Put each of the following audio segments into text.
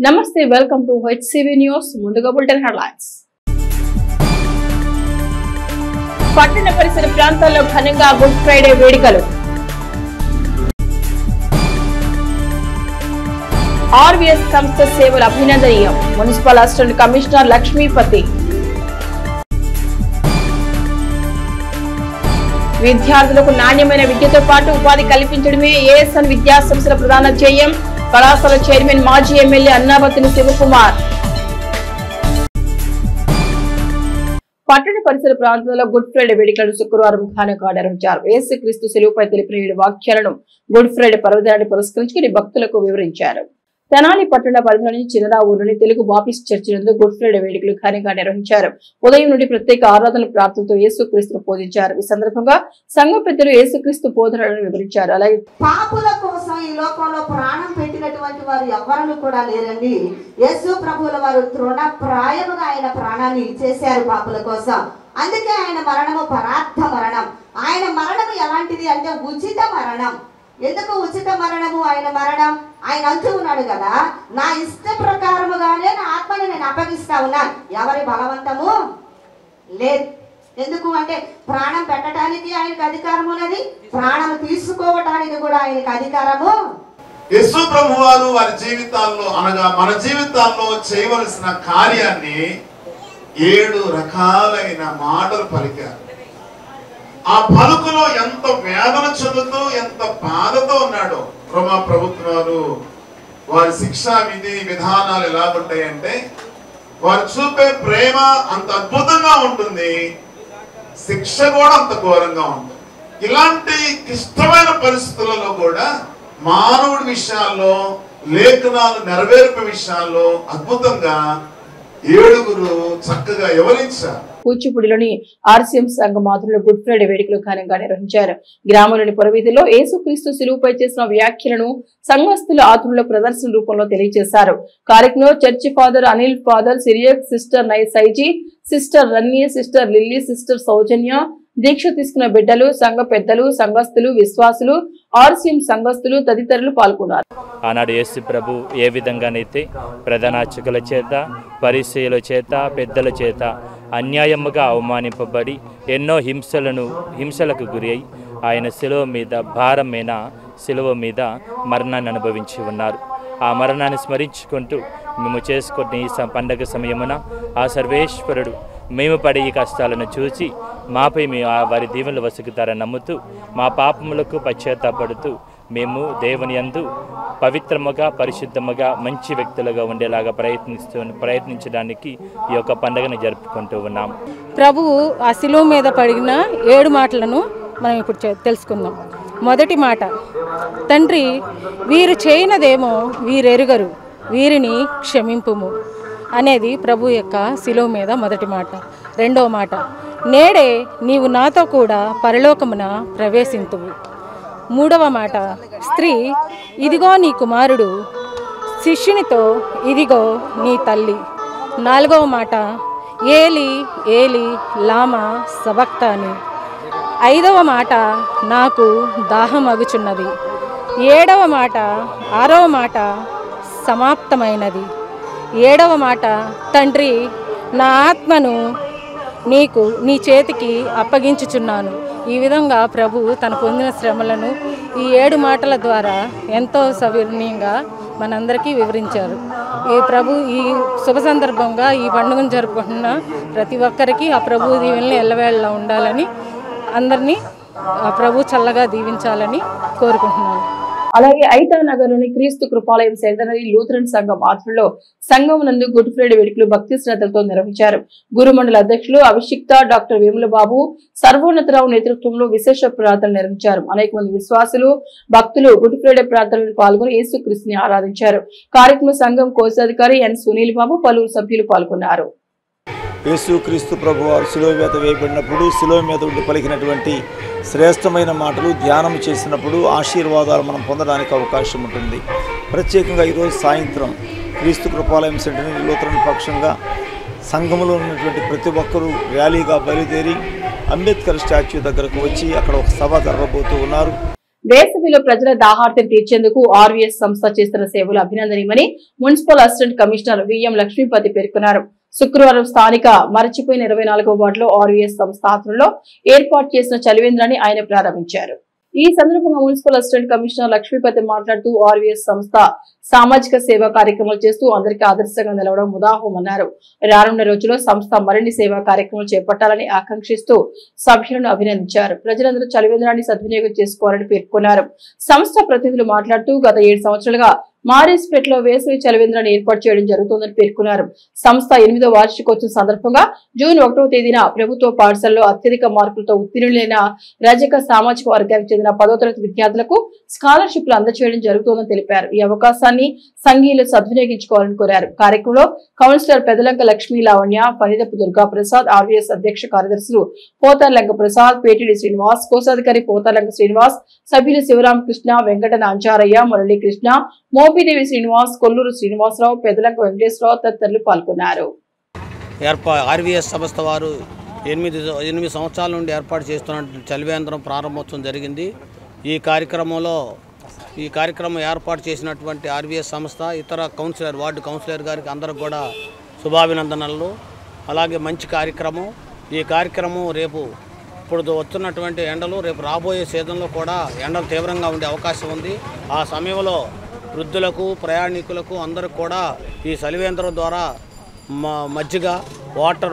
నమస్తే welcome to HCV news. ముందుగా bulletin headlines. పట్టణ పరిసర ప్రాంతాల్లో ఘనంగా గుడ్ ఫ్రైడే వేడుకలు. ఆర్వీఎస్ సంస్థ సేవలు అభినందనీయం. Municipal assistant commissioner Lakshmipathi. విద్యార్థులకు నాణ్యమైన విద్యతో పాటు ఉపాధి కల్పించడమే ఏఎస్ఎన్ విద్యా సంస్థల ప్రధాన ధ్యేయం. కళాశాల చైర్మన్ మాజీ ఎమ్మెల్యే అన్నాబత్తుని శివకుమార్. పట్టణ పరిసర ప్రాంతాల్లో గుడ్ ఫ్రైడే వేడుకలను శుక్రవారం ఘనంగా నిర్వహించారు. యేసుక్రీస్తు శిలువపై తెలిపిన 7 వాక్యాలను గుడ్ ఫ్రైడే పర్వదినాన్ని పురస్కరించుకుని భక్తులకు వివరించారు. తెనాలి పట్టణ పరిధిలోని చిన్నరావూరులోని తెలుగు బాప్టిస్ట్ చర్చి నందు గుడ్ ఫ్రైడే వేడుకలు ఘనంగా నిర్వహించారు. ఉదయం నుండి ప్రత్యేక ఆరాధనల ప్రార్థనతో యేసుక్రీస్తును పూజించారు. ఈ సందర్భంగా సంఘ పెద్దలు యేసుక్రీస్తు బోధనలను వివరించారు. అలాగే పాపుల కోసం ఈ లోకంలో ప్రాణం పెట్టినటువంటి వారు ఎవరు కూడా లేరండి. యేసు ప్రభువుల వారు తృణప్రాయముగా ఆయన ప్రాణాన్ని ఇచ్చేశారు పాపుల కోసం. అందుకే ఆయన మరణము పరార్థ మరణం. ఆయన మరణము ఎలాంటిది అంటే ఉచిత మరణం. ఎందుకు ఉచిత మరణము? ఆయన మరణం ఆయన అంటూ ఉన్నాడు కదా, నా ఇష్ట ప్రకారముగానే నా ఆత్మని నేను అప్పగిస్తా ఉన్నాను, ఎవరి బలవంతము లేదు. ఎందుకు అంటే ప్రాణం పెట్టడానికి ఆయనకు అధికారం ఉన్నది, ప్రాణం తీసుకోవటానికి కూడా ఆయనకు అధికారము. యేసు ప్రభువారు వారి జీవితాల్లో అనగా మన జీవితాల్లో చేయవలసిన కార్యాన్ని 7 రకాలైన మాటలు పలికారు. ఆ పలుకులో ఎంత వేదన చెందుతూ ఎంత బాధతో ఉన్నాడో. రోమా ప్రభుత్వాలు వారి శిక్షా విధి విధానాలు ఎలా ఉంటాయంటే వారు చూపే ప్రేమ అంత అద్భుతంగా ఉంటుంది, శిక్ష కూడా అంత ఘోరంగా ఉంటుంది. ఇలాంటి క్లిష్టమైన పరిస్థితులలో కూడా మానవుడి విషయాల్లో లేఖనాలు నెరవేర్పే విషయాల్లో అద్భుతంగా 7 చక్కగా వివరించారు. కూచిపూడిలోని ఆర్సీఎం సంఘ మాతృలు గుడ్ ఫ్రైడే వేడుకలు ఘనంగా నిర్వహించారు. గ్రామంలోని పురవీధిలో యేసుక్రీస్తు శిలువపై చేసిన వ్యాఖ్యలను సంఘస్థుల ఆతురుల ప్రదర్శన రూపంలో తెలియజేశారు. కార్యక్రమంలో చర్చి father Anil, father Cyriac, sister నైసైజీ, sister Ranya, sister Lily, sister Soujanya, దీక్ష తీసుకున్న బిడ్డలు, సంఘ పెద్దలు, సంఘస్థులు, విశ్వాసులు, ఆర్సీఎం సంఘస్థులు తదితరులు పాల్గొన్నారు. ఆనాడు యేసు ప్రభు ఏ విధంగానైతే ప్రధానార్చకుల చేత, పరిసయ్యుల చేత, పెద్దల చేత అన్యాయముగా అవమానింపబడి ఎన్నో హింసలకు గురి అయి ఆయన శిలువ మీద భారమైన శిలువ మీద మరణాన్ని అనుభవించి ఉన్నారు. ఆ మరణాన్ని స్మరించుకుంటూ మేము చేసుకున్న ఈ పండగ సమయమున ఆ సర్వేశ్వరుడు మేము పడే ఈ కష్టాలను చూసి మాపై మేము వారి దీవెనలు వసుకుతారని నమ్ముతూ మా పాపములకు పశ్చాత్తాపడుతూ మేము దేవుని యందు పవిత్రముగా, పరిశుద్ధముగా, మంచి వ్యక్తులుగా ఉండేలాగా ప్రయత్నించడానికి ఈ యొక్క పండుగను జరుపుకుంటూ ఉన్నాం. ప్రభువు ఆ శిలువ మీద పడిన 7 మాటలను మనం ఇప్పుడు తెలుసుకుందాం. మొదటి మాట, తండ్రి వీరు చేయనదేమో వీరెరుగరు, వీరిని క్షమింపుము అనేది ప్రభు యొక్క శిలువ మీద మొదటి మాట. రెండవ మాట, నేడే నీవు నాతో కూడా పరలోకమున ప్రవేశింతువు. మూడవ మాట, స్త్రీ ఇదిగో నీ కుమారుడు, శిష్యునితో ఇదిగో నీ తల్లి. నాలుగవ మాట, ఏలి ఏలి లామా సబక్తాని. ఐదవ మాట, నాకు దాహం అగుచున్నది. ఏడవ మాట, 6వ మాట సమాప్తమైనది. 7వ మాట, తండ్రి నా ఆత్మను నీ చేతికి అప్పగించుచున్నాను. ఈ విధంగా ప్రభు తన పొందిన శ్రమలను ఈ 7 మాటల ద్వారా ఎంతో సవినయంగా మనందరికీ వివరించారు. ఈ ప్రభు ఈ శుభ సందర్భంగా ఈ పండుగను జరుపుకుంటున్న ప్రతి ఒక్కరికి ఆ ప్రభు దీవెనలు ఎల్లవేళలా ఉండాలని, అందరినీ ఆ ప్రభు చల్లగా దీవించాలని కోరుకుంటున్నాను. అలాగే ఐతానగర్లోని క్రీస్తు కృపాలయం సెంటనరీ లూథరన్ సంఘం ఆధ్వర్యంలో సంఘం నందు గుడ్ ఫ్రైడే వేడుకలు భక్తి శ్రద్ధలతో నిర్వహించారు. గురుమండల అధ్యక్షులు అభిషిక్త డాక్టర్ వేముల బాబు, సర్వోన్నతరావు నేతృత్వంలో విశేష ప్రార్థనలు నిర్వహించారు. అనేక మంది విశ్వాసులు, భక్తులు గుడ్ ఫ్రైడే ప్రార్థనలు పాల్గొని యేసుక్రీస్తుని ఆరాధించారు. కార్యక్రమ సంఘం కోశాధికారి ఎన్ సునీల్ బాబు, పలువురు సభ్యులు పాల్గొన్నారు. యేసుక్రీస్తు ప్రభువారు శిలువ మీద వేయబడినప్పుడు శిలువ మీద ఉండి పలికినటువంటి శ్రేష్టమైన మాటలు ధ్యానం చేసినప్పుడు ఆశీర్వాదాలు మనం పొందడానికి అవకాశం ఉంటుంది. ప్రత్యేకంగా ఈరోజు సాయంత్రం క్రీస్తు కృపాలయం సెంటనరీ లూథరన్ పక్షంగా సంఘంలో ఉన్నటువంటి ప్రతి ఒక్కరూ ర్యాలీగా బయలుదేరి అంబేద్కర్ స్టాచ్యూ దగ్గరకు వచ్చి అక్కడ ఒక సభ జరగబోతూ ఉన్నారు. వేసవిలో ప్రజల దాహార్తిని తీర్చేందుకు ఆర్వీఎస్ సంస్థ చేస్తున్న సేవలు అభినందనీయమని municipal assistant commissioner VM Lakshmipathi పేర్కొన్నారు. శుక్రవారం స్థానిక మరచిపోయిన 24వ వార్డులో ఆర్వీఎస్ సంస్థ ఆధ్వర్యంలో ఏర్పాటు చేసిన చలివేంద్రాన్ని ఆయన ప్రారంభించారు. ఈ సందర్భంగా మున్సిపల్ అసిస్టెంట్ కమిషనర్ లక్ష్మీపతి మాట్లాడుతూ ఆర్వీఎస్ సంస్థ సామాజిక సేవా కార్యక్రమాలు చేస్తూ అందరికీ ఆదర్శంగా నిలవడం ఉదాహరణమన్నారు. రానున్న రోజుల్లో సంస్థ మరిన్ని సేవా కార్యక్రమాలు చేపట్టాలని ఆకాంక్షిస్తూ సభ్యులను అభినందించారు. ప్రజలందరూ చలివేంద్రాన్ని సద్వినియోగం చేసుకోవాలని పేర్కొన్నారు. సంస్థ ప్రతినిధులు మాట్లాడుతూ గత 7 సంవత్సరాలుగా మారేస్పేటలో వేసవి చలివేంద్రాన్ని ఏర్పాటు చేయడం జరుగుతుందని పేర్కొన్నారు. సంస్థ 8వ వార్షికోత్సవం సందర్భంగా జూన్ 1వ తేదీన ప్రభుత్వ పాఠశాలలో అత్యధిక మార్కులతో ఉత్తీర్ణులైన రజక సామాజిక వర్గానికి చెందిన 10వ తరగతి విద్యార్థులకు స్కాలర్షిప్లు అందజేయడం జరుగుతుందని తెలిపారు. ఈ అవకాశాన్ని సంఘీయులు సద్వినియోగించుకోవాలని కోరారు. కార్యక్రమంలో కౌన్సిలర్ పెదలంక లక్ష్మీ లావణ్య, పనిదపు దుర్గా ప్రసాద్, ఆర్వీఎస్ అధ్యక్ష కార్యదర్శులు పోతార్లంక ప్రసాద్, పేటిడి శ్రీనివాస్, కోశాధికారి పోతార్లంక శ్రీనివాస్, సభ్యులు శివరామకృష్ణ, వెంకట నాంచారయ్య, మురళీకృష్ణ, మోపిదేవి శ్రీనివాస్, కొల్లూరు శ్రీనివాసరావు, పెదలంక వెంకటేశ్వరరావు తదితరులు పాల్గొన్నారు. ఆర్వీఎస్ సంస్థ వారు 8 సంవత్సరాల నుండి ఏర్పాటు చేస్తున్న చలివేంద్రం ప్రారంభోత్సవం జరిగింది. ఈ కార్యక్రమం ఏర్పాటు చేసినటువంటి ఆర్వీఎస్ సంస్థ, ఇతర వార్డు కౌన్సిలర్ గారికి అందరికి కూడా శుభాభినందనలు. అలాగే మంచి కార్యక్రమం. ఈ కార్యక్రమం ఇప్పుడు వస్తున్నటువంటి ఎండలు రేపు రాబోయే సీజన్లో కూడా ఎండలు తీవ్రంగా ఉండే అవకాశం ఉంది. ఆ సమయంలో వృద్ధులకు, ప్రయాణికులకు అందరికి కూడా ఈ చలివేంద్రం ద్వారా మజ్జిగ,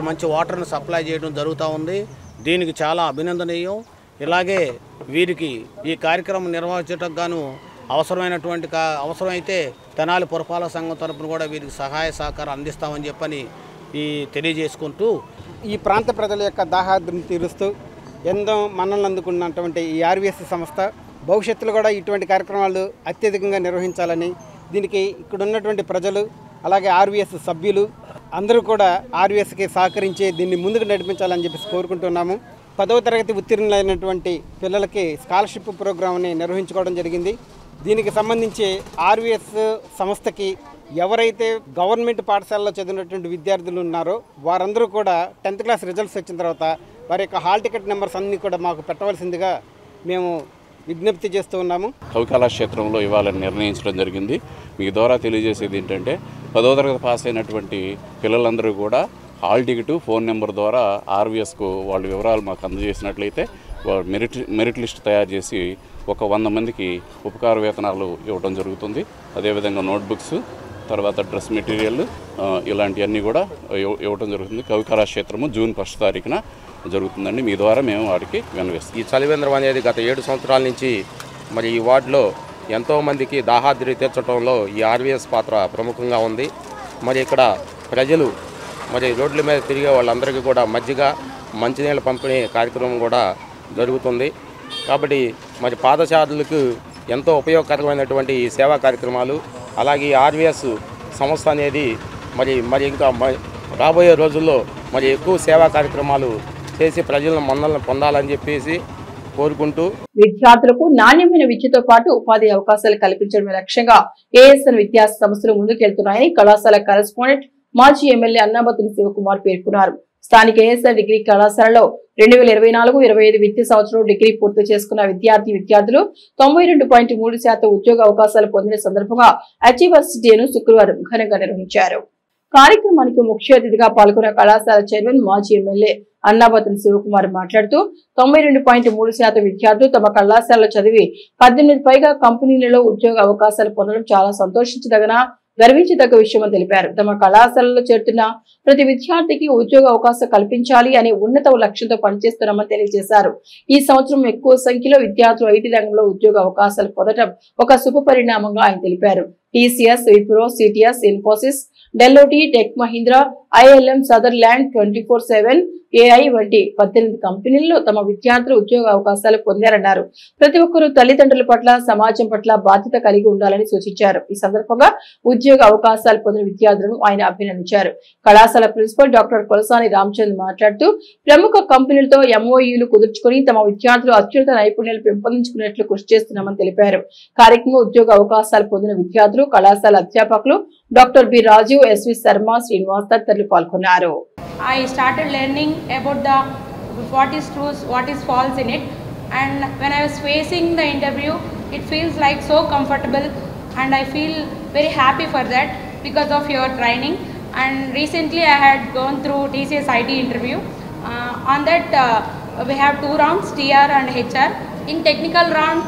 మంచి వాటర్ని సప్లై చేయడం జరుగుతూ ఉంది. దీనికి చాలా అభినందనీయం. ఇలాగే వీరికి ఈ కార్యక్రమం నిర్వహించడానికి గాను అవసరమైతే తెనాలి పురపాలక సంఘం తరపున కూడా వీరికి సహాయ సహకారం అందిస్తామని చెప్పని తెలియజేసుకుంటూ ఈ ప్రాంత ప్రజల యొక్క దాహార్తిని తీరుస్తూ ఎంతో మన్ననలు అందుకున్నటువంటి ఈ ఆర్వీఎస్ సంస్థ భవిష్యత్తులో కూడా ఇటువంటి కార్యక్రమాలు అత్యధికంగా నిర్వహించాలని, దీనికి ఇక్కడ ఉన్నటువంటి ప్రజలు అలాగే ఆర్వీఎస్ సభ్యులు అందరూ కూడా ఆర్వీఎస్కి సహకరించి దీన్ని ముందుకు నడిపించాలని చెప్పేసి కోరుకుంటున్నాము. 10వ తరగతి ఉత్తీర్ణులైనటువంటి పిల్లలకి స్కాలర్షిప్ ప్రోగ్రామ్ని నిర్వహించుకోవడం జరిగింది. దీనికి సంబంధించి ఆర్వీఎస్ సంస్థకి ఎవరైతే గవర్నమెంట్ పాఠశాలలో చదివినటువంటి విద్యార్థులు ఉన్నారో వారందరూ కూడా 10th క్లాస్ రిజల్ట్స్ వచ్చిన తర్వాత వారి యొక్క హాల్ టికెట్ నెంబర్స్ అన్నీ కూడా మాకు పెట్టవలసిందిగా మేము విజ్ఞప్తి చేస్తూ ఉన్నాము. కళాక్షేత్రంలో ఇవ్వాలని నిర్ణయించడం జరిగింది. మీ ద్వారా తెలియజేసేది ఏంటంటే 10వ తరగతి పాస్ అయినటువంటి పిల్లలందరూ కూడా హాల్ టికెట్, ఫోన్ నెంబర్ ద్వారా ఆర్వీఎస్కు వాళ్ళ వివరాలు మాకు అందజేసినట్లయితే మెరిట్ లిస్ట్ తయారు చేసి ఒక 100 మందికి ఉపకార వేతనాలు ఇవ్వడం జరుగుతుంది. అదేవిధంగా నోట్బుక్స్, తర్వాత డ్రెస్ మెటీరియల్ ఇలాంటివన్నీ కూడా ఇవ్వడం జరుగుతుంది. కవి కళాక్షేత్రము జూన్ 1వ తారీఖున జరుగుతుందండి. మీ ద్వారా మేము వారికి విన్నవిస్తాం. ఈ చలివేంద్రం అనేది గత 7 సంవత్సరాల నుంచి మరి ఈ వార్డులో ఎంతోమందికి దాహార్తిని తీర్చడంలో ఈ ఆర్వీఎస్ పాత్ర ప్రముఖంగా ఉంది. మరి ఇక్కడ ప్రజలు మరి రోడ్ల మీద తిరిగే వాళ్ళందరికీ కూడా మజ్జిగ, మంచినీళ్ళ పంపిణీ కార్యక్రమం కూడా జరుగుతుంది. కాబట్టి మరి పాదచారులకు ఎంతో ఉపయోగకరమైనటువంటి ఈ సేవా కార్యక్రమాలు, అలాగే ఆర్వీఎస్ సంస్థ అనేది మరి ఇంకా రాబోయే రోజుల్లో మరి ఎక్కువ సేవా కార్యక్రమాలు చేసి ప్రజలను మన్నలను పొందాలని చెప్పేసి కోరుకుంటూ విద్యార్థులకు నాణ్యమైన విద్యతో పాటు ఉపాధి అవకాశాలు కల్పించడమే లక్ష్యంగా ఏఎస్ఎన్ విద్యా సంస్థలు ముందుకెళ్తున్నాయని కళాశాల కరెస్పాండెంట్ మాజీ ఎమ్మెల్యే అన్నాబతుని శివకుమార్ పేర్కొన్నారు. స్థానిక ఏఎస్ఎన్ డిగ్రీ కళాశాలలో 2024-25 విద్యా సంవత్సరంలో డిగ్రీ పూర్తి చేసుకున్న విద్యార్థులు 92.3% ఉద్యోగ అవకాశాలు పొందిన సందర్భంగా అచీవర్స్ డేను శుక్రవారం ఘనంగా నిర్వహించారు. కార్యక్రమానికి ముఖ్య అతిథిగా పాల్గొన్న కళాశాల చైర్మన్ మాజీ ఎమ్మెల్యే అన్నాబతుని శివకుమార్ మాట్లాడుతూ 92.3% విద్యార్థులు తమ కళాశాలలో చదివి 18 పైగా కంపెనీలలో ఉద్యోగ అవకాశాలు పొందడం చాలా గర్వించదగ్గ విషయమని తెలిపారు. తమ కళాశాలలో చేరుతున్న ప్రతి విద్యార్థికి ఉద్యోగ అవకాశం కల్పించాలి అనే ఉన్నత లక్ష్యంతో పనిచేస్తున్నామని తెలియజేశారు. ఈ సంవత్సరం ఎక్కువ సంఖ్యలో విద్యార్థులు ఐటీ రంగంలో ఉద్యోగ అవకాశాలు పొందడం ఒక శుభ పరిణామంగా ఆయన తెలిపారు. TCS, Wipro, CTS, Infosys, Deloitte, tech Mahindra, ILM, Sutherland, 24/7, AI వంటి 18 కంపెనీల్లో తమ విద్యార్థులు ఉద్యోగ అవకాశాలు పొందారన్నారు. ప్రతి ఒక్కరూ తల్లిదండ్రుల పట్ల, సమాజం పట్ల బాధ్యత కలిగి ఉండాలని సూచించారు. ఈ సందర్భంగా ఉద్యోగ అవకాశాలు పొందిన విద్యార్థులను ఆయన అభినందించారు. కళాశాల ప్రిన్సిపల్ డాక్టర్ కొలసాని రామచంద్ మాట్లాడుతూ ప్రముఖ కంపెనీలతో ఎంఓయూలు కుదుర్చుకుని తమ విద్యార్థులు అత్యున్నత నైపుణ్యాలు పెంపొందించుకునేట్లు కృషి చేస్తున్నామని తెలిపారు. కార్యక్రమంలో ఉద్యోగ అవకాశాలు పొందిన విద్యార్థులు, కళాశాల అధ్యాపకులు డాక్టర్ బి రాజు, ఎస్వి శర్మ, శ్రీనివాస్ తదితరులు పాల్గొన్నారు. I started learning about what is true, what is false in it. and when I was facing the interview, it feels like so comfortable, and I feel very happy for that because of your training. And recently I had gone through TCS IT interview. On that we have 2 rounds, TR and HR. In technical round,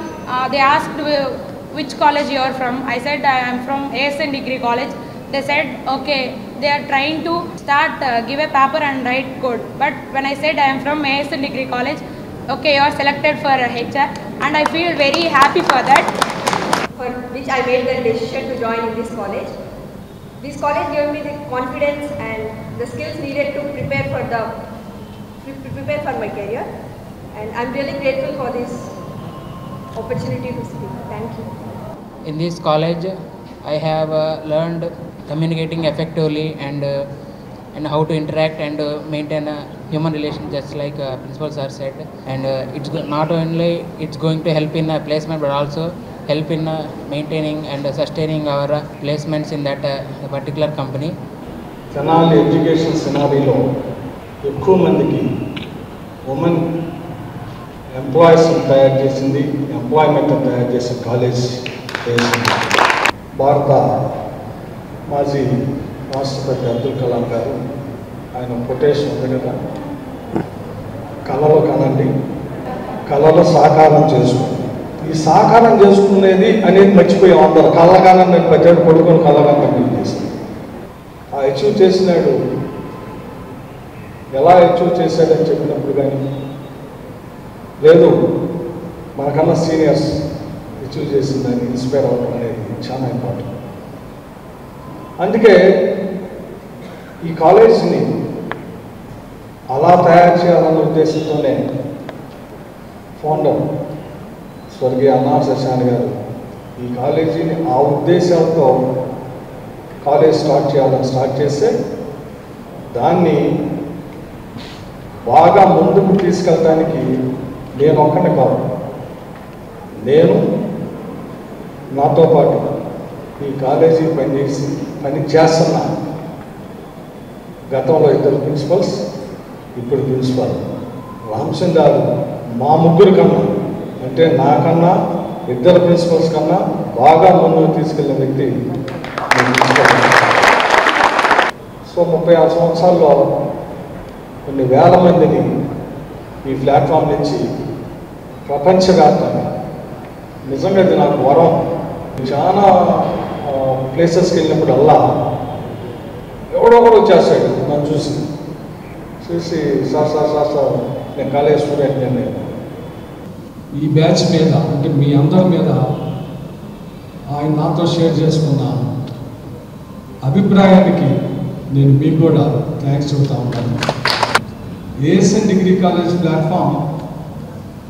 they asked which college you are from. I said I am from ASN Degree College. They said okay, they are trying to start give a paper and write code. But when I said I am from ASN Degree College, okay, you are selected for HR, and I feel very happy for that. For which I made the decision to join in this college. This college gave me the confidence and the skills needed to prepare for my career, and I'm really grateful for this opportunity to speak. Thank you. In this college, I have learned communicating effectively and how to interact and maintain a human relation, just like Principal Sir said. And it's not only it's going to help in placement, but also help in maintaining and sustaining our placements in that particular company. Tenali education సినారీలో ఎక్కువ మందికి women employees తయారు చేసింది, employment తయారు చేసే college భారత మాజీ రాష్ట్రపతి అబ్దుల్ కలాం గారు ఆయన కొటేషన్ ఉంది కదా, కళలో కనండి, కళలో సాకారం చేసుకోండి. ఈ సాకారం చేసుకునేది అనేది మర్చిపోయాం అందరు. కళ్ళగానం నేను పెద్దడు కొడుకొని కళ్ళగానం చేశాను. ఆ అచీవ్ చేసినాడు, ఎలా అచీవ్ చేశాడని చెప్పినప్పుడు కానీ లేదు మనకన్నా సీనియర్స్ అచీవ్ చేసిందని ఇన్స్పైర్ అవ్వడం అనేది చాలా ఇంపార్టెంట్. అందుకే ఈ కాలేజీని అలా తయారు చేయాలన్న ఉద్దేశంతోనే ఫౌండర్ స్వర్గీయ అన్నా శశాంక్ గారు ఈ కాలేజీని ఆ ఉద్దేశాలతో కాలేజ్ స్టార్ట్ చేస్తే దాన్ని బాగా ముందుకు తీసుకెళ్ళడానికి నేను ఒక్కనే కాదు, నేను నాతో పాటు ఈ కాలేజీ పని చేస్తున్న గతంలో 2 ప్రిన్సిపల్స్, ఇప్పుడు ప్రిన్సిపల్ రామచంద్ర గారు మా ముగ్గురు కన్నా, అంటే నాకన్నా 2 ప్రిన్సిపల్స్ కన్నా బాగా ముందుకు తీసుకెళ్ళిన వ్యక్తి. సో 36 సంవత్సరాల్లో కొన్ని వేల మందిని ఈ ప్లాట్ఫామ్ నుంచి ప్రపంచవ్యాప్తంగా, నిజంగా ఇది నాకు వరం. చాలా ప్లేసెస్కి వెళ్ళినప్పుడల్లా ఎవడో కూడా వచ్చేస్తాడు నన్ను చూసి సార్ నేను కాలేజ్ స్టూడెంట్. నేను ఈ బ్యాచ్ మీద, అంటే మీ అందరి మీద ఆయన నాతో షేర్ చేసుకున్న అభిప్రాయానికి నేను మీకు కూడా థ్యాంక్స్ చెబుతా ఉంటాను. ASN degree college platform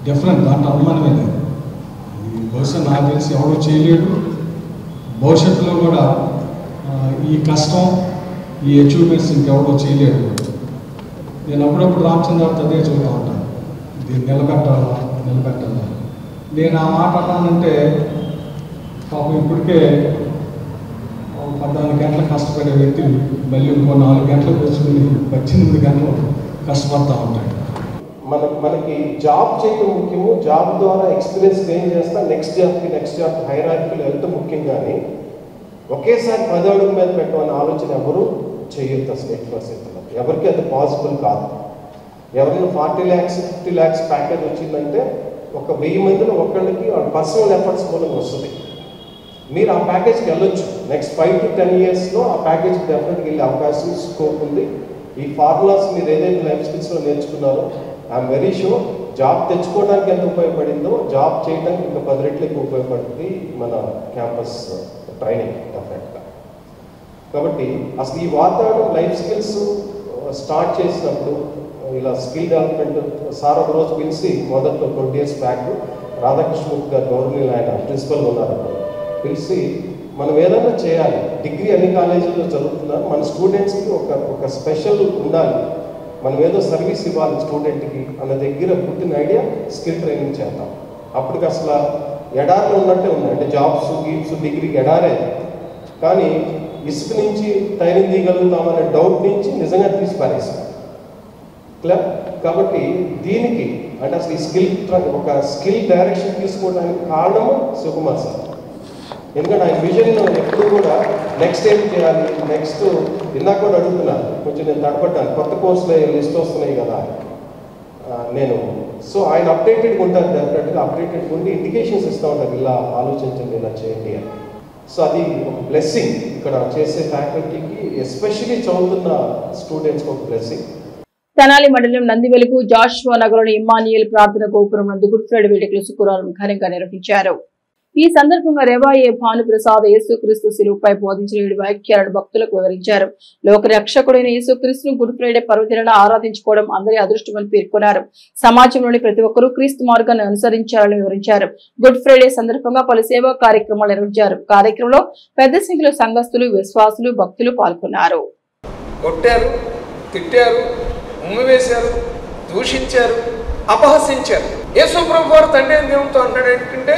different, దాంట్లో అనుమానమే లేదు. బహుశా నాకు తెలిసి ఎవడో చేయలేడు. భవిష్యత్తులో కూడా ఈ కష్టం, ఈ అచీవ్మెంట్స్ ఇంకెవడో చేయలేడు. నేను అప్పుడప్పుడు రామచంద్రతో అదే చెబుతూ ఉంటాను, దీన్ని నిలబెట్టాలా. నేను ఆ మాట అన్నానంటే పాపం ఇప్పటికే 14 గంటలు కష్టపడే వ్యక్తి మళ్ళీ ఇంకో 4 గంటలు కూర్చుని 18 గంటలు కష్టపడతా ఉంటాడు. మనకి జాబ్ చేయడం ముఖ్యము, జాబ్ ద్వారా ఎక్స్పీరియన్స్ గెయిన్ చేస్తా నెక్స్ట్ జాబ్ హైరార్కీలో వెళ్తే ముఖ్యం. కానీ ఒకేసారి 10 అడుగుల మీద పెట్టమని ఆలోచన ఎవరు చేయొద్దు అసలు. ఎవరికి అది పాసిబుల్ కాదు. ఎవరైనా 40 lakhs 50 lakhs ప్యాకేజ్ వచ్చిందంటే ఒక 1000 మందిలో ఒకళ్ళకి వాళ్ళ పర్సనల్ ఎఫర్ట్స్ మూలంగా వస్తుంది. మీరు ఆ ప్యాకేజ్కి వెళ్ళొచ్చు. నెక్స్ట్ 5 to 10 yearsలో ఆ ప్యాకేజ్కి డెఫినెట్గా వెళ్ళే అవకాశం, స్కోప్ ఉంది. ఈ ఫార్ములాస్ మీరు ఏదైతే లైఫ్ స్కిల్స్లో నేర్చుకున్నారో ఐఎమ్ వెరీ షూర్ జాబ్ తెచ్చుకోవడానికి ఎంత ఉపయోగపడిందో జాబ్ చేయడానికి ఇంకా 10 రెట్లు ఎక్కువ ఉపయోగపడుతుంది మన క్యాంపస్ ట్రైనింగ్ డెఫినెట్గా. కాబట్టి అసలు ఈ వాతావరణం లైఫ్ స్కిల్స్ స్టార్ట్ చేసినప్పుడు ఇలా స్కిల్ డెవలప్మెంట్ సార్ ఒక రోజు పిలిచి మొదట్లో 20 years బ్యాక్ రాధాకృష్ణమూర్తి గారు గవర్నమెంట్ ఆయన ప్రిన్సిపల్ ఉన్నారు, పిలిచి మనం ఏదైనా చేయాలి. డిగ్రీ అన్ని కాలేజీల్లో చదువుతున్నారు, మన స్టూడెంట్స్కి ఒక స్పెషల్ ఉండాలి, మనం ఏదో సర్వీస్ ఇవ్వాలి స్టూడెంట్కి అన్న దగ్గర పుట్టిన ఐడియా స్కిల్ ట్రైనింగ్ చేద్దాం. అప్పటికి అసలు ఎడారిలో ఉన్నట్టే ఉంది. అంటే జాబ్స్ గీప్స్ డిగ్రీకి ఎడారే, కానీ ఇసుక నుంచి ట్రైనింగ్ తీయగలుగుతామనే డౌట్ నుంచి నిజంగా తీసి పారేసాం. కాబట్టి దీనికి అంటే అసలు ఈ ఒక స్కిల్ డైరెక్షన్ తీసుకోవడానికి కారణము సుకుమార్ సార్. ఎందుకంటే ఆయన విజన్ ఎప్పుడు కూడా నెక్స్ట్ ఏం చేయాలి, నెక్స్ట్ ఇందాక కూడా అడుగుతున్నాను, కొంచెం నేను తడపడ్డాను, కొత్త కోర్సులో లిస్ట్ వస్తున్నాయి కదా నేను. సో ఆయన అప్డేటెడ్గా ఉంటారు, డెఫినెట్గా అప్డేటెడ్గా ఉండి ఇండికేషన్స్ ఇస్తూ ఉంటారు, ఇలా ఆలోచించండి, ఇలా చేయండి అని. సో అది ఒక బ్లెస్సింగ్ ఇక్కడ చేసే ఫ్యాకల్టీకి, ఎస్పెషలీ చదువుతున్న స్టూడెంట్స్కి ఒక బ్లెస్సింగ్. తెనాలి మండలం నందివెలుగు జాషువా నగర్లోని ఇమ్మానియల్ ప్రార్థన గోపురం నందు గుడ్ ఫ్రైడే వేడుకలు శుక్రవారం ఘనంగా నిర్వహించారు. ఈ సందర్భంగా రెవాయే భానుప్రసాద్ యేసుక్రీస్తు శిలువపై బోధించిన 7 వాక్యాలను భక్తులకు వివరించారు. లోకరక్షకుడైన యేసుక్రీస్తును గుడ్ ఫ్రైడే పర్వదినాన ఆరాధించుకోవడం అందరి అదృష్టమని పేర్కొన్నారు. సమాజంలోని ప్రతి ఒక్కరూ క్రీస్తు మార్గాన్ని అనుసరించాలని వివరించారు. గుడ్ ఫ్రైడే సందర్భంగా పలు సేవా కార్యక్రమాలు నిర్వహించారు. కార్యక్రమంలో పెద్ద సంఖ్యలో సంఘస్థులు, విశ్వాసులు, భక్తులు పాల్గొన్నారు. కొట్టారు, తిట్టారు, ఉమ్మివేశారు, దూషించారు, అపహసించారు. యేసు ప్రభు వారు తండ్రి దేవునితో అన్నాడు ఏంటంటే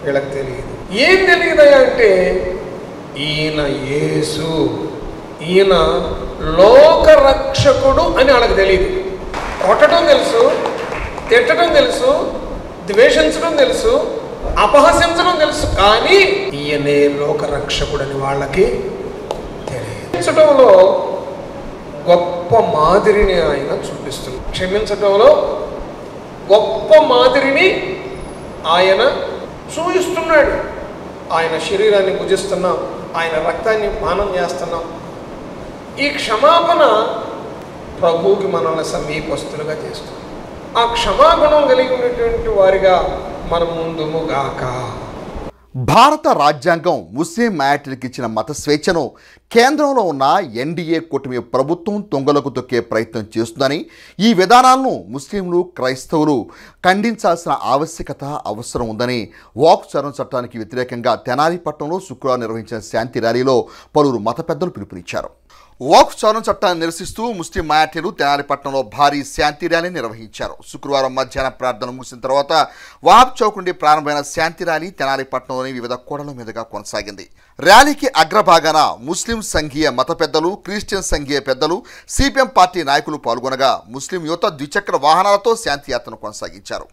వీళ్ళకి తెలియదు. ఏం తెలియదయా అంటే ఈయన యేసు, ఈయన లోకరక్షకుడు అని వాళ్ళకి తెలియదు. కొట్టడం తెలుసు, తిట్టడం తెలుసు, ద్వేషించడం తెలుసు, అపహసించడం తెలుసు, కానీ ఈయనే లోకరక్షకుడు అని వాళ్ళకి తెలియడంలో గొప్ప మాదిరిని ఆయన చూపిస్తున్నాడు. క్షమించడంలో గొప్ప మాదిరిని ఆయన చూపిస్తున్నాడు. ఆయన శరీరాన్ని భుజిస్తున్నాం, ఆయన రక్తాన్ని పానం చేస్తున్నాం. ఈ క్షమాపణ ప్రభువుకి మనల్ని సమీపస్తులుగా చేస్తుంది. ఆ క్షమాగుణం కలిగి ఉన్నటువంటి వారిగా మనం ముందుముగాక. భారత రాజ్యాంగం ముస్లిం మైనారిటీలకు ఇచ్చిన మత స్వేచ్ఛను కేంద్రంలో ఉన్న ఎన్డీఏ కూటమి ప్రభుత్వం తుంగలకు తొక్కే ప్రయత్నం చేస్తుందని, ఈ విధానాలను ముస్లింలు, క్రైస్తవులు ఖండించాల్సిన అవసరం ఉందని వాక్ సవరణ చట్టానికి వ్యతిరేకంగా తెనాలి పట్టణంలో శుక్రవారం నిర్వహించిన శాంతి ర్యాలీలో పలువురు మత పెద్దలు పిలుపునిచ్చారు. వాక్ సవరణ చట్టాన్ని నిరసిస్తూ ముస్లిం మైనారిటీలు తెనాలి పట్టణంలో భారీ శాంతి ర్యాలీ నిర్వహించారు. శుక్రవారం మధ్యాహ్న ప్రార్థన ముగిసిన తర్వాత వాహబ్ చౌక్ నుండి ప్రారంభమైన శాంతి ర్యాలీ తెనాలి పట్టణంలోని వివిధ కూడల మీదుగా కొనసాగింది. ర్యాలీకి అగ్రభాగాన ముస్లిం సంఘీయ మత పెద్దలు, క్రిస్టియన్ సంఘీయ పెద్దలు, సిపిఎం పార్టీ నాయకులు పాల్గొనగా ముస్లిం యువత ద్విచక్ర వాహనాలతో శాంతి యాత్రను కొనసాగించారు.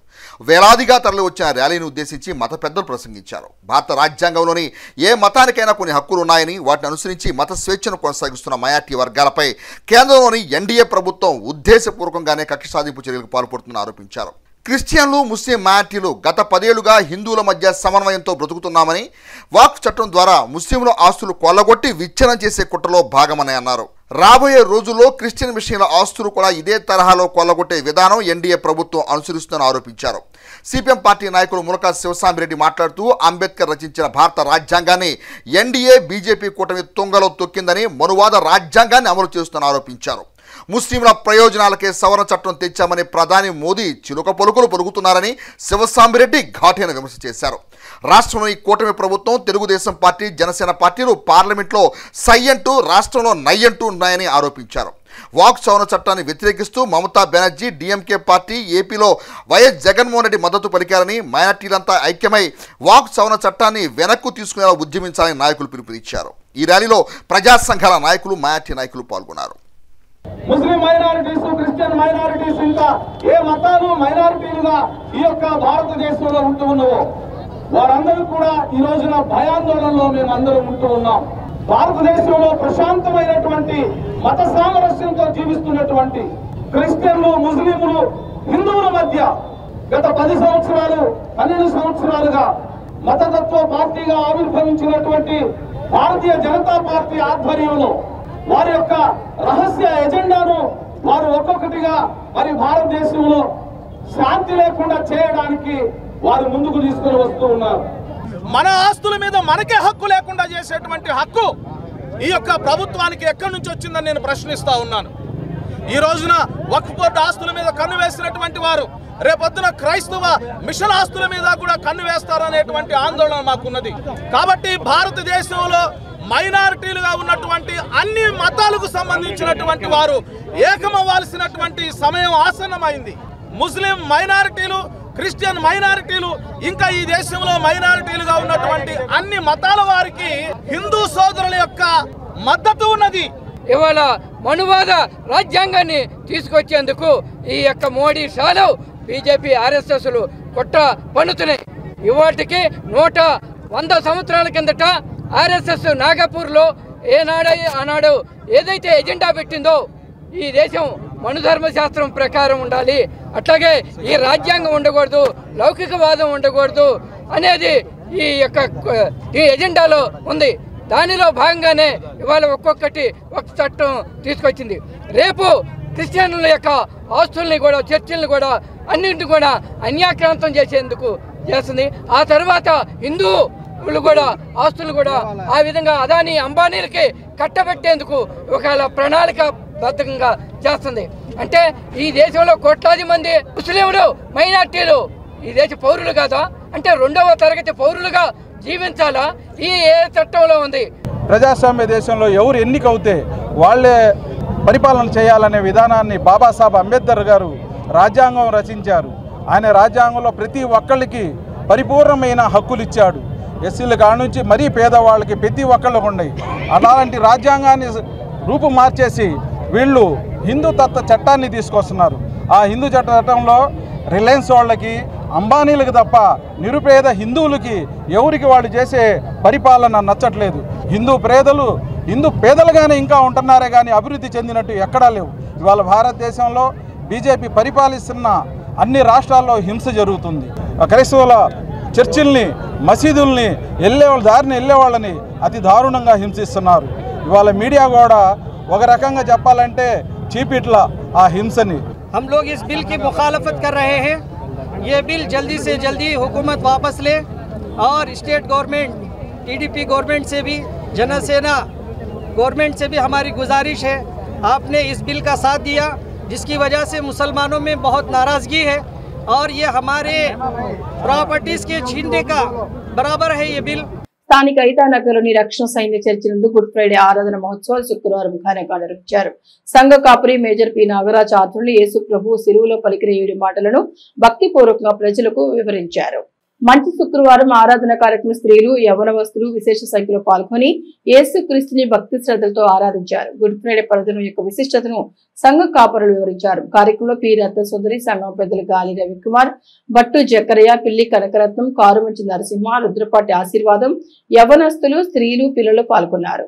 వేలాదిగా తరలి వచ్చిన ర్యాలీని ఉద్దేశించి మత పెద్దలు ప్రసంగించారు. భారత రాజ్యాంగంలోని ఏ మతానికైనా కొన్ని హక్కులు ఉన్నాయని, వాటిని అనుసరించి మత స్వేచ్ఛను కొనసాగిస్తున్న మైనారిటీ వర్గాలపై కేంద్రంలోని ఎన్డీఏ ప్రభుత్వం ఉద్దేశపూర్వకంగానే కక్ష సాధింపు చర్యలకు పాల్పడుతుందని ఆరోపించారు. క్రిస్టియన్లు, ముస్లిం మైనారిటీలు గత 10 ఏళ్లుగా హిందువుల మధ్య సమన్వయంతో బ్రతుకుతున్నామని, వాక్ చట్టం ద్వారా ముస్లింల ఆస్తులు కొల్లగొట్టి విచ్ఛిన్నం చేసే కుట్రలో భాగమని అన్నారు. రాబోయే రోజుల్లో క్రిస్టియన్ విషయాల ఆస్తులు కూడా ఇదే తరహాలో కొల్లగొట్టే విధానం ఎన్డీఏ ప్రభుత్వం అనుసరిస్తుందని ఆరోపించారు. సిపిఎం పార్టీ నాయకులు ములకా శివసామిరెడ్డి మాట్లాడుతూ అంబేద్కర్ రచించిన భారత రాజ్యాంగాన్ని ఎన్డీఏ, బీజేపీ కూటమి తుంగలో తొక్కిందని, మనువాద రాజ్యాంగాన్ని అమలు చేస్తుందని ఆరోపించారు. ముస్లింల ప్రయోజనాలకే సవరణ చట్టం తెచ్చామని ప్రధాని మోదీ చిలుక పలుకులు పలుకుతున్నారని శివసామిరెడ్డి ఘాటైన విమర్శ చేశారు. రాష్ట్రంలోని కూటమి ప్రభుత్వం, తెలుగుదేశం పార్టీ, జనసేన పార్టీలు పార్లమెంట్లో సై అంటూ, రాష్ట్రంలో నై అంటూ ఉన్నాయని ఆరోపించారు. వాక్ సవరణ చట్టాన్ని వ్యతిరేకిస్తూ మమతా బెనర్జీ, డీఎంకే పార్టీ, ఏపీలో వైఎస్ జగన్మోహన్ రెడ్డి మద్దతు పలికారని, మైనార్టీలంతా ఐక్యమై వాక్ సవరణ చట్టాన్ని వెనక్కు తీసుకునేలా ఉద్యమించాలని నాయకులు పిలుపునిచ్చారు. ఈ ర్యాలీలో ప్రజా సంఘాల నాయకులు, మైనార్టీ నాయకులు పాల్గొన్నారు. ముస్లిం మైనారిటీస్, క్రిస్టియన్ మైనారిటీస్, ఇంకా ఏ మతాలు మైనారిటీలుగా ఈ యొక్క భారతదేశంలో ఉంటూ ఉన్నావో వారందరూ కూడా ఈ రోజున భయాందోళనలో మేము అందరం ఉంటూ ఉన్నాం. భారతదేశంలో ప్రశాంతమైనటువంటి మత సామరస్యంతో జీవిస్తున్నటువంటి క్రిస్టియన్లు, ముస్లింలు, హిందువుల మధ్య గత 10 సంవత్సరాలు, 12 సంవత్సరాలుగా మతతత్వ పార్టీగా ఆవిర్భవించినటువంటి భారతీయ జనతా పార్టీ ఆధ్వర్యంలో వారి యొక్క రహస్య ఎజెండాను వారు ఒక్కొక్కటిగా మరి భారతదేశంలో శాంతి లేకుండా చేయడానికి వారు ముందుకు తీసుకుని వస్తూ ఉన్నారు. మన ఆస్తుల మీద మనకే హక్కు లేకుండా చేసేటువంటి హక్కు ఈ యొక్క ప్రభుత్వానికి ఎక్కడి నుంచి వచ్చిందని నేను ప్రశ్నిస్తా ఉన్నాను. ఈ రోజున వక్ఫ్ బోర్డు ఆస్తుల మీద కన్ను వేసినటువంటి వారు రేపొద్దున క్రైస్తవ మిషన్ ఆస్తుల మీద కూడా కన్ను వేస్తారనేటువంటి ఆందోళన మాకున్నది. కాబట్టి భారతదేశంలో మైనారిటీలుగా ఉన్నటువంటి అన్ని మతాలకు సంబంధించినటువంటి వారు ఏకమవ్వాల్సినటువంటి సమయం ఆసన్నమైంది. ముస్లిం మైనారిటీలు, క్రిస్టియన్ మైనారిటీలు, ఇంకా ఈ దేశంలో మైనారిటీలుగా ఉన్నటువంటి అన్ని మతాల వారికి హిందూ సోదరుల యొక్క మద్దతు ఉన్నది. ఇవాళ మనువాద రాజ్యాంగాన్ని తీసుకొచ్చేందుకు ఈ యొక్క మోడీ షాలో బీజేపీ ఆర్ఎస్ఎస్లు కుట్ర పన్నుతున్నాయి. ఇవాటికి 100 సంవత్సరాల కిందట ఆర్ఎస్ఎస్ నాగపూర్లో ఆనాడు ఏదైతే ఎజెండా పెట్టిందో ఈ దేశం మనుధర్మ శాస్త్రం ప్రకారం ఉండాలి, అట్లాగే ఈ రాజ్యాంగం ఉండకూడదు, లౌకికవాదం ఉండకూడదు అనేది ఈ ఎజెండాలో ఉంది. దానిలో భాగంగానే ఇవాళ ఒక్కొక్కటి ఒక చట్టం తీసుకొచ్చింది. రేపు క్రిస్టియన్ల యొక్క ఆస్తుల్ని కూడా, చర్చిల్ని కూడా, అన్నింటిని కూడా అన్యాక్రాంతం చేసేందుకు చేస్తుంది. ఆ తర్వాత హిందువులు కూడా ఆస్తులు కూడా ఆ విధంగా అదానీ అంబానీలకి కట్టబెట్టేందుకు ఒకవేళ ప్రణాళికాబద్ధంగా చేస్తుంది. అంటే ఈ దేశంలో కోట్లాది మంది ముస్లింలు, మైనార్టీలు ఈ దేశ పౌరులు కాదా? అంటే 2వ తరగతి పౌరులుగా జీవించాలా? ఏ చట్టంలో ఉంది? ప్రజాస్వామ్య దేశంలో ఎవరు ఎన్నికవుతే వాళ్ళే పరిపాలన చేయాలనే విధానాన్ని బాబాసాహెబ్ అంబేద్కర్ గారు రాజ్యాంగం రచించారు. ఆయన రాజ్యాంగంలో ప్రతి ఒక్కళ్ళకి పరిపూర్ణమైన హక్కులు ఇచ్చాడు. ఎస్సీల కాడ నుంచి మరీ పేదవాళ్ళకి ప్రతి ఒక్కళ్ళకు ఉన్నాయి. అలాంటి రాజ్యాంగాన్ని రూపు మార్చేసి వీళ్ళు హిందూ తత్వ చట్టాన్ని తీసుకొస్తున్నారు. ఆ హిందూ చట్టంలో రిలయన్స్ వాళ్ళకి, అంబానీలకు తప్ప నిరుపేద హిందువులకి ఎవరికి వాళ్ళు చేసే పరిపాలన నచ్చట్లేదు. హిందూ పేదలుగానే ఇంకా ఉంటున్నారే కానీ అభివృద్ధి చెందినట్టు ఎక్కడా లేవు. ఇవాళ భారతదేశంలో బీజేపీ పరిపాలిస్తున్న అన్ని రాష్ట్రాల్లో హింస జరుగుతుంది. క్రైస్తవుల చర్చిల్ని, మసీదుల్ని, దారిని వెళ్ళేవాళ్ళని అతి దారుణంగా హింసిస్తున్నారు. ఇవాళ మీడియా కూడా ఒక రకంగా చెప్పాలంటే చీపిట్ల ఆ హింసని. हम लोग इस बिल की मुखालफत कर रहे हैं। ये बिल जल्दी से जल्दी हुकूमत वापस ले और स्टेट गवर्नमेंट, टीडीपी गवर्नमेंट से भी, जनसेना गवर्नमेंट से भी हमारी गुजारिश है, आपने इस बिल का साथ दिया जिसकी वजह से मुसलमानों में बहुत नाराज़गी है और ये हमारे प्रॉपर्टीज़ के छीनने का बराबर है ये बिल। స్థానిక ఐతానగర్లోని రక్షణ సైన్య చర్చి నందు గుడ్ ఫ్రైడే ఆరాధన మహోత్సవాలు శుక్రవారం ఘనంగా నిర్వహించారు. సంఘ కాపురి మేజర్ పి నాగరాజ్ ఆధ్వర్యంలో యేసు ప్రభు సిలువలో పలికిన 7 మాటలను భక్తిపూర్వకంగా ప్రజలకు వివరించారు. మంచి శుక్రవారం ఆరాధన కార్యక్రమం స్త్రీలు, యవ్వనవస్తులు విశేష సంఖ్యలో పాల్గొని యేసు క్రీస్తుని భక్తి శ్రద్ధలతో ఆరాధించారు. గుడ్ ఫ్రైడే పర్వదినం యొక్క విశిష్టతను సంఘ కాపరులు వివరించారు. కార్యక్రమంలో పి రత్న సుందరి, సంఘం పెద్దలు గాలి రవికుమార్, బట్టు జకరయ్య, పిల్లి కనకరత్నం, కారుమంచి నరసింహ, రుద్రపాటి ఆశీర్వాదం, యవ్వనస్తులు, స్త్రీలు, పిల్లలు పాల్గొన్నారు.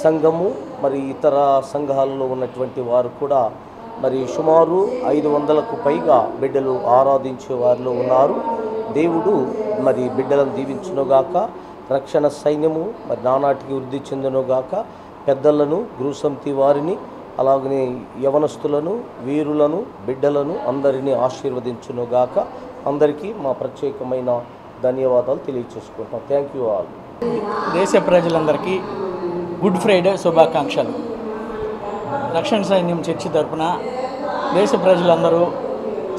సంఘము మరి ఇతర సంఘాలలో ఉన్నటువంటి వారు కూడా మరి సుమారు 500కు పైగా బిడ్డలు ఆరాధించే వారిలో ఉన్నారు. దేవుడు మరి బిడ్డలను దీవించునుగాక. రక్షణ సైన్యము మరి నానాటికి వృద్ధి చెందునుగాక. పెద్దలను, గురుసంతి వారిని, అలాగనే యవనస్తులను, వీరులను, బిడ్డలను అందరినీ ఆశీర్వదించునుగాక. అందరికీ మా ప్రత్యేకమైన ధన్యవాదాలు తెలియచేసుకుంటాం. Thank you all. దేశ ప్రజలందరికీ గుడ్ ఫ్రైడే శుభాకాంక్షలు. రక్షణ సైన్యం చర్చి తరపున దేశ ప్రజలందరూ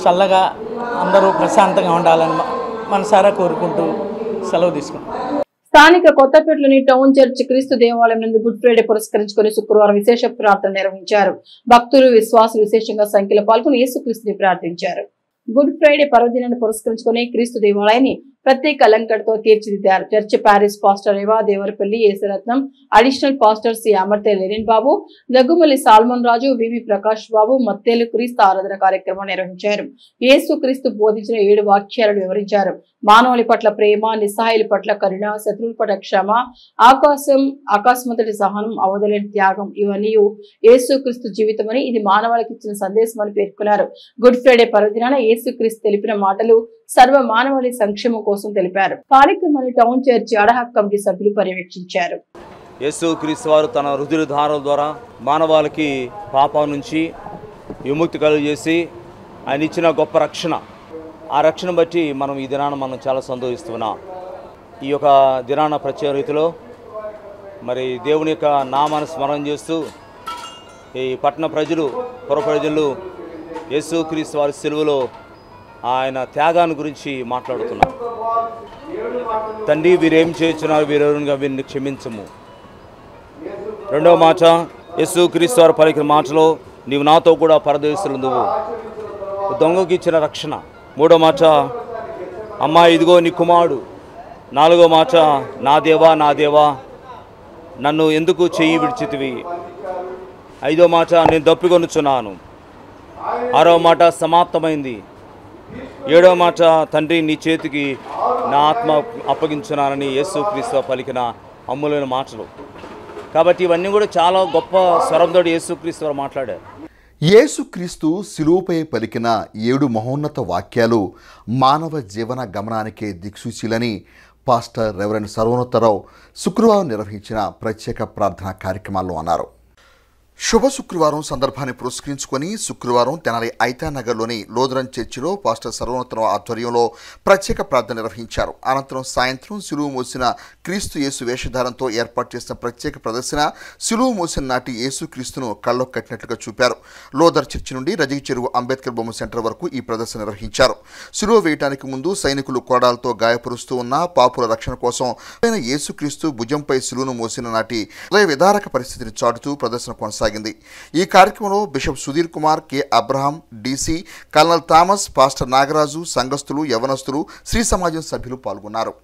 చల్లగా, అందరూ ప్రశాంతంగా ఉండాలని మనసారా కోరుకుంటూ సెలవు తీసుకుంటాం. స్థానిక కొత్తపేటలోని టౌన్ చర్చ్ క్రీస్తు దేవాలయం నందు గుడ్ ఫ్రైడే పురస్కరించుకుని శుక్రవారం విశేష ప్రార్థన నిర్వహించారు. భక్తులు, విశ్వాసులు విశేషంగా సంఖ్యలో పాల్గొని యేసుక్రీస్తుని ప్రార్థించారు. గుడ్ ఫ్రైడే పర్వదినాన్ని పురస్కరించుకుని క్రీస్తు దేవాలయాన్ని ప్రత్యేక అలంకరణతో తీర్చిదిద్దారు. చర్చ్ పారిస్ పాస్టర్ రేవా Devarapalli, Yesaratnam, additional pastor C అమర్తే లెనిన్ బాబు, దగ్గుమల్లి సాల్మన్ రాజు, వివి ప్రకాష్ బాబు మత్తేలు క్రీస్తు ఆరాధన కార్యక్రమం నిర్వహించారు. యేసు క్రీస్తు బోధించిన 7 వాక్యాలను వివరించారు. మానవుని పట్ల ప్రేమ, నిస్సహాయుల పట్ల కరుణ, శత్రువుల పట్ల క్షమ, ఆకాశమంతటి సహనం, అవధులేని త్యాగం ఇవన్నీ యేసు క్రీస్తు జీవితమని, ఇది మానవాళికి ఇచ్చిన సందేశం అని పేర్కొన్నారు. గుడ్ ఫ్రైడే పర్వదినాన యేసు క్రీస్తు తెలిపిన మాటలు సర్వ మానవాళి సంక్షేమం కోసం తెలిపారు. కార్యక్రమాన్ని టౌన్ చర్చి అడహాక్ కమిటీ సభ్యులు పర్యవేక్షించారు. యేసు క్రీస్తు వారు తన రుధిర ధారల ద్వారా మానవాళికి పాపం నుంచి విముక్తి కలుగజేసి ఆయన ఇచ్చిన గొప్ప రక్షణ, ఆ రక్షణ బట్టి మనం ఈ దినాన మనం చాలా సంతోషిస్తున్నాం. ఈ యొక్క దినాన ప్రత్యేక రీతిలో మరి దేవుని యొక్క నామాన్ని స్మరణ చేస్తూ ఈ పట్టణ ప్రజలు, పుర ప్రజలు యేసు క్రీస్తు వారి సిలువలో ఆయన త్యాగాన్ని గురించి మాట్లాడుతున్నారు. తండ్రి, వీరేం చేస్తున్నారు, వీరెవరుగా వీరిని క్షమించము. రెండవ మాట, యేసుక్రీస్తు వారు పలికిన మాటలో నీవు నాతో కూడా పరదేశులందువు. దొంగకి ఇచ్చిన రక్షణ. 3వ మాట, అమ్మా ఇదిగో నీ కుమారుడు. 4వ మాట, నా దేవా నా దేవా నన్ను ఎందుకు చెయ్యి విడిచితివి. 5వ మాట, నేను దప్పికొనుచున్నాను. 6వ మాట, సమాప్తమైంది. 7వ మాట, తండ్రి నీ చేతికి నా ఆత్మ అప్పగించున్నానని యేసుక్రీస్తు పలికిన అమ్ములైన మాటలు. కాబట్టి ఇవన్నీ కూడా చాలా గొప్ప స్వరంతో యేసుక్రీస్తు వారు మాట్లాడారు. యేసుక్రీస్తు శిలువపై పలికిన 7 మహోన్నత వాక్యాలు మానవ జీవన గమనానికే దిక్సూచిలని పాస్టర్ రెవరెండ్ సర్వోన్నతరావు శుక్రవారం నిర్వహించిన ప్రత్యేక ప్రార్థనా కార్యక్రమాల్లో అన్నారు. శుభ శుక్రవారం సందర్భాన్ని పురస్కరించుకొని శుక్రవారం తెనాలి ఐతానగర్లోని లోదరన్ చర్చిలో పాస్టర్ సర్వోన్నతరావు ఆధ్వర్యంలో ప్రత్యేక ప్రార్థన నిర్వహించారు. అనంతరం సాయంత్రం సిలువ మోసిన క్రీస్తు యేసు వేషధారంతో ఏర్పాటు చేసిన ప్రత్యేక ప్రదర్శన సిలువ మోసిన నాటి యేసుక్రీస్తును కళ్ళకు కట్టినట్లుగా చూపారు. లోదర్ చర్చి నుండి రజగి చెరువు అంబేద్కర్ బొమ్మ సెంటర్ వరకు ఈ ప్రదర్శన నిర్వహించారు. సిలువ వేయటానికి ముందు సైనికులు కోడాలతో గాయపరుస్తూ ఉన్న పాపుల రక్షణ కోసం యేసుక్రీస్తు భుజంపై సిలువను మోసిన నాటి హృదయ విదారక పరిస్థితిని చాటుతూ ప్రదర్శన కొనసాగింది. ఈ కార్యక్రమంలో bishop Sudheer Kumar, K Abraham, DC colonel Thomas, pastor Nagaraju, సంఘస్థులు, యవనస్తులు, శ్రీ సమాజం సభ్యులు పాల్గొన్నారు.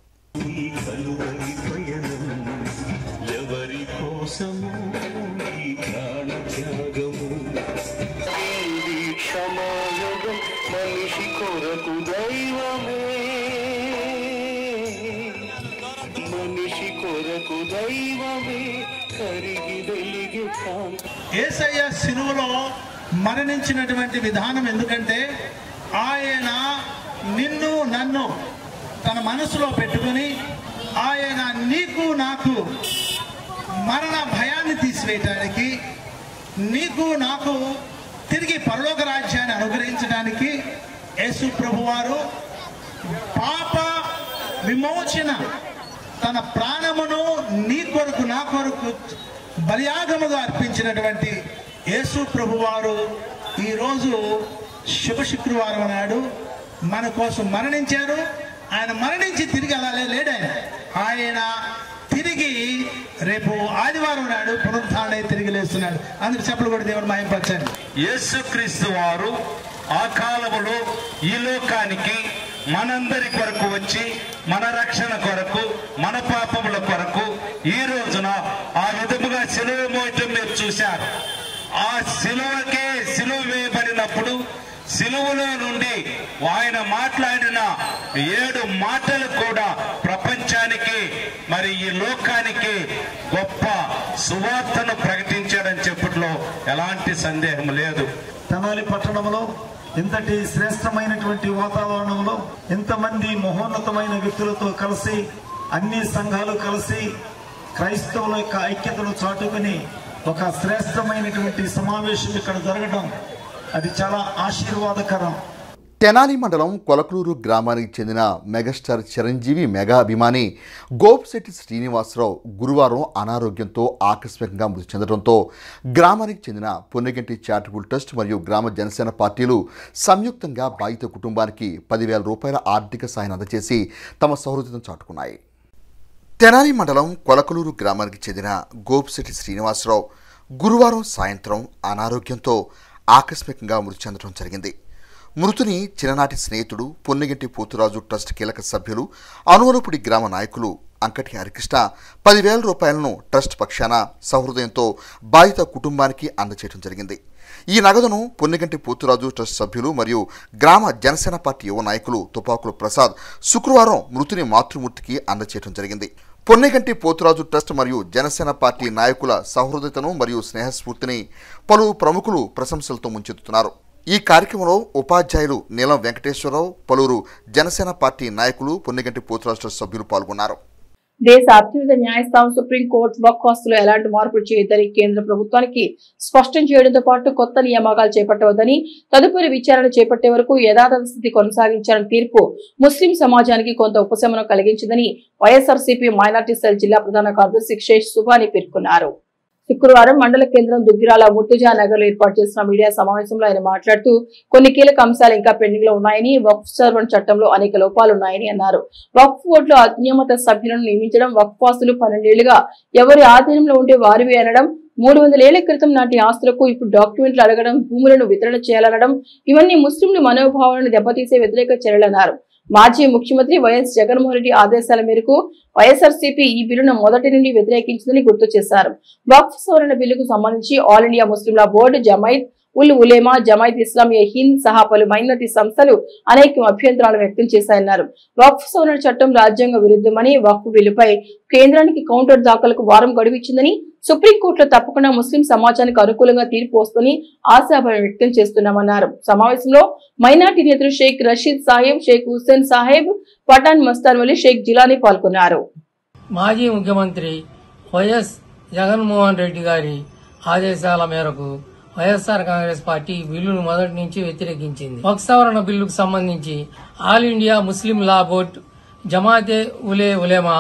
యేసయ్య సిలువలో మరణించినటువంటి విధానం ఎందుకంటే ఆయన నిన్ను నన్ను తన మనసులో పెట్టుకుని ఆయన నీకు నాకు మరణ భయాన్ని తీసివేయటానికి, నీకు నాకు తిరిగి పరలోక రాజ్యాన్ని అనుగ్రహించడానికి యేసు ప్రభువారు పాప విమోచన తన ప్రాణమును నీ కొరకు నా కొరకు బలియాగముగా అర్పించినటువంటి యేసు ప్రభువారు ఈరోజు శుభ శుక్రవారం నాడు మన కోసం మరణించారు. ఆయన మరణించి తిరిగి అలా లేడు. ఆయన తిరిగి రేపు ఆదివారం నాడు పునరుత్థానమై తిరిగి లేస్తున్నాడు. అందుకు చెప్పలు కూడా దేవుడు మహిమపరచండి. యేసుక్రీస్తు వారు ఆ కాలములో ఈ లోకానికి మనందరి కొరకు వచ్చి మన రక్షణ కొరకు మన పాపముల కొరకు ఈ రోజున ఆ విధముగా సిలువ మోయటం మీరు చూశారు. ఆ సిలువకే సిలువ వేయబడినప్పుడు సిలువలో నుండి ఆయన మాట్లాడిన 7 మాటలు కూడా ప్రపంచానికి మరి ఈ లోకానికి గొప్ప సువార్తను ప్రకటించాడని చెప్పట్లో ఎలాంటి సందేహం లేదు. తెనాలి పట్టణంలో ఇంతటి శ్రేష్టమైనటువంటి వాతావరణంలో ఎంతమంది మహోన్నతమైన వ్యక్తులతో కలిసి అన్ని సంఘాలు కలిసి క్రైస్తవుల యొక్క ఐక్యతను చాటుకుని ఒక శ్రేష్టమైనటువంటి సమావేశం ఇక్కడ జరగడం అది చాలా ఆశీర్వాదకరం. తెనాలి మండలం కొలకలూరు గ్రామానికి చెందిన మెగాస్టార్ చిరంజీవి మెగా అభిమాని గోపిశెట్టి శ్రీనివాసరావు గురువారం అనారోగ్యంతో ఆకస్మికంగా మృతి చెందడంతో గ్రామానికి చెందిన పొన్నగంటి చారిటబుల్ ట్రస్ట్ మరియు గ్రామ జనసేన పార్టీలు సంయుక్తంగా బాధిత కుటుంబానికి 10,000 రూపాయల ఆర్థిక సాయం అందజేసి తమ సౌహృదయం చాటుకున్నాయి. తెనాలి మండలం కొలకలూరు గ్రామానికి చెందిన గోపిశెట్టి శ్రీనివాసరావు గురువారం సాయంత్రం అనారోగ్యంతో ఆకస్మికంగా మృతి చెందడం జరిగింది. మృతుని చిన్ననాటి స్నేహితుడు పొన్నగంటి పోతురాజు ట్రస్ట్ కీలక సభ్యులు అనువలపూడి గ్రామ నాయకులు అంకటి హరికృష్ణ 10,000 రూపాయలను ట్రస్ట్ పక్షాన సహృదయంతో బాధిత కుటుంబానికి అందజేయడం జరిగింది. ఈ నగదును పొన్నగంటి పోతురాజు ట్రస్ట్ సభ్యులు మరియు గ్రామ జనసేన పార్టీ యువ నాయకులు తుపాకుల ప్రసాద్ శుక్రవారం మృతుని మాతృమూర్తికి అందజేయడం జరిగింది. పొన్నగంటి పోతురాజు ట్రస్ట్ మరియు జనసేన పార్టీ నాయకుల సహృదయతను మరియు స్నేహస్ఫూర్తిని పలువురు ప్రముఖులు ప్రశంసలతో ముంచెత్తుతున్నారు. ఈ కార్యక్రమంలో ఉపాధ్యాయులు నీలం వెంకటేశ్వరరావు, పలువురు జనసేన పార్టీ నాయకులు, పొన్నగంటి పోతురాజు ట్రస్ట్ సభ్యులు పాల్గొన్నారు. దేశ అత్యున్నత న్యాయస్థానం సుప్రీంకోర్టు వక్ఫ్ ఆస్తులో ఎలాంటి మార్పులు చేయొద్దని కేంద్ర ప్రభుత్వానికి స్పష్టం చేయడంతో పాటు కొత్త నియామకాలు చేపట్టవద్దని, తదుపరి విచారణ చేపట్టే వరకు యథాతథ స్థితి కొనసాగించాలని తీర్పు ముస్లిం సమాజానికి కొంత ఉపశమనం కలిగించిందని వైఎస్ఆర్సీపీ మైనార్టీ సెల్ జిల్లా ప్రధాన కార్యదర్శి షేక్ సుబాని పేర్కొన్నారు. శుక్రవారం మండల కేంద్రం దుగ్గిరాల ముర్తుజా నగర్ లో ఏర్పాటు చేసిన మీడియా సమావేశంలో ఆయన మాట్లాడుతూ కొన్ని కీలక అంశాలు ఇంకా పెండింగ్ లో ఉన్నాయని, వక్ఫ్ సర్వెంట్ చట్టంలో అనేక లోపాలున్నాయని అన్నారు. వక్ఫ్ బోర్డులో అనియమిత సభ్యులను నియమించడం, వక్ఫ్ ఆస్తులు 12 ఏళ్లుగా ఎవరి ఆధీనంలో ఉంటే వారివి అనడం, 300 ఏళ్ల క్రితం నాటి ఆస్తులకు ఇప్పుడు డాక్యుమెంట్లు అడగడం, భూములను వితరణ చేయాలనడం ఇవన్నీ ముస్లింల మనోభావాలను దెబ్బతీసే వ్యతిరేక చర్యలన్నారు. మాజీ ముఖ్యమంత్రి వైఎస్ జగన్మోహన్ రెడ్డి ఆదేశాల మేరకు వైఎస్ఆర్సీపీ ఈ బిల్లును మొదటి నుండి వ్యతిరేకించిందని గుర్తు చేశారు. వక్ఫ్ సవరణ బిల్లుకు సంబంధించి ఆల్ ఇండియా ముస్లింల బోర్డు, జమైత్ ఉల్ ఉలేమా, జమైత్ ఇస్లామియా హింద్ సహా పలు మైనారిటీ సంస్థలు అనేక అభ్యంతరాలు వ్యక్తం చేశాయన్నారు. వక్ఫ్ సవరణ చట్టం రాజ్యాంగ విరుద్ధమని, వక్ఫ్ బిల్లుపై కేంద్రానికి కౌంటర్ దాఖలకు వారం గడువు ఇచ్చిందని, సుప్రీంకోర్టులో తప్పకుండా ముస్లిం సమాజానికి అనుకూలంగా తీర్పు వస్తుందని ఆశాభావం వ్యక్తం చేస్తున్నామన్నారు. సమావేశంలో మైనార్టీ నేతలు షేక్ రషీద్ సాహెబ్, షేక్ హుస్సేన్ సాహెబ్, పఠాన్ మస్తాన్ వలి, షేక్ జిలానీ పాల్గొన్నారు. మాజీ ముఖ్యమంత్రి వైఎస్ జగన్మోహన్ రెడ్డి గారి ఆదేశాల మేరకు వైఎస్ఆర్ కాంగ్రెస్ పార్టీ బిల్లును మొదటి నుంచి వ్యతిరేకించింది. వక్ఫ్ సవరణ బిల్లుకు సంబంధించి ఆల్ ఇండియా ముస్లిం లా బోర్డు, జమాతే ఉలేమా,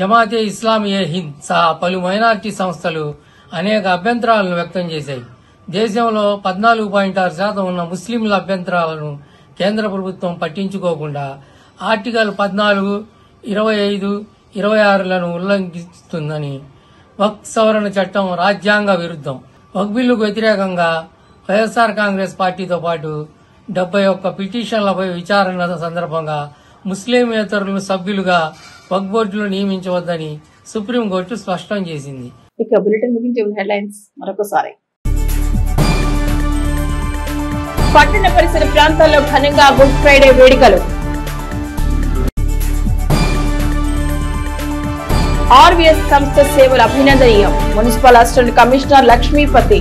జమాతే ఇస్లామియా హింద్ సహా పలు మైనార్టీ సంస్థలు అనేక అభ్యంతరాలను వ్యక్తం చేశాయి. దేశంలో 14.6% ఉన్న ముస్లింల అభ్యంతరాలను కేంద్ర ప్రభుత్వం పట్టించుకోకుండా ఆర్టికల్ 14, 25, 26లను ఉల్లంఘిస్తుందని వక్ఫ్ సవరణ చట్టం రాజ్యాంగ విరుద్ధం. వక్ఫ్ బిల్లుకు వ్యతిరేకంగా వైఎస్ఆర్ కాంగ్రెస్ పార్టీతో పాటు 71 పిటిషన్లపై విచారణ సందర్భంగా ముస్లింయేతరులను సభ్యులుగా వక్ఫ్ బోర్డులో నియమించవద్దని సుప్రీంకోర్టు స్పష్టం చేసింది. ఇక బులెటిన్ ముగించే హెడ్లైన్స్ మరొకసారి. పట్టణ పరిసర ప్రాంతాల్లో ఘనంగా గుడ్ ఫ్రైడే వేడుకలు. ఆర్వీఎస్ సంస్థ సేవలు అభినందనీయం. Municipal assistant commissioner Lakshmipathi.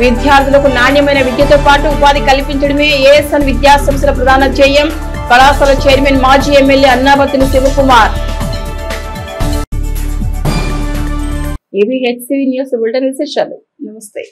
విద్యార్థులకు నాణ్యమైన విద్యతో పాటు ఉపాధి కల్పించడమే ఏఎస్ఎన్ విద్యా సంస్థల ప్రధాన ధ్యేయం. కళాశాల చైర్మన్ మాజీ MLA Annabathini Shivakumar. ఏబీహెచ్సివి news bulletin విశేషాలు. నమస్తే.